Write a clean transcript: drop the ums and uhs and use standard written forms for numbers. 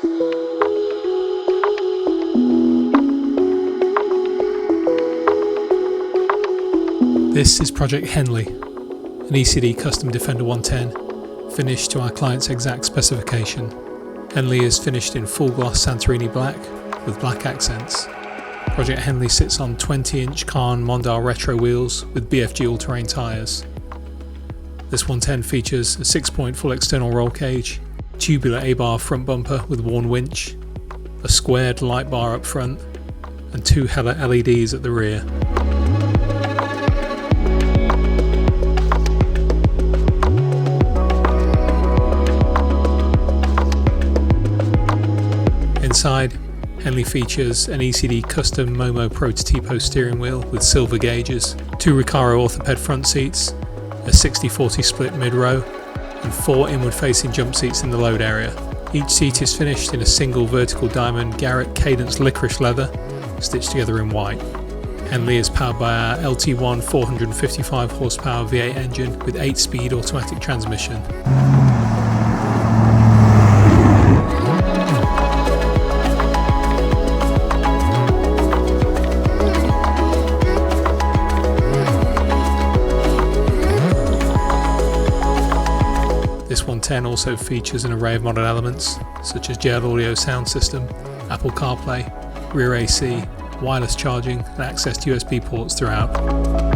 This is Project Henley, an E.C.D Custom Defender 110, finished to our client's exact specification. Henley is finished in full gloss Santorini black with black accents. Project Henley sits on 20-inch Cairn Mondale retro wheels with BFG all-terrain tyres. This 110 features a 6-point full external roll cage, tubular A-bar front bumper with worn winch, a squared light bar up front, and 2 Hella LEDs at the rear. Inside, Henley features an E.C.D custom Momo Prototipo steering wheel with silver gauges, 2 Recaro orthoped front seats, a 60-40 split mid-row, and 4 inward-facing jump seats in the load area. Each seat is finished in a single vertical diamond Garrett Cadence licorice leather, stitched together in white. Henley is powered by our LT1 455 horsepower V8 engine with 8-speed automatic transmission. This 110 also features an array of modern elements such as JL Audio sound system, Apple CarPlay, rear AC, wireless charging and access to USB ports throughout.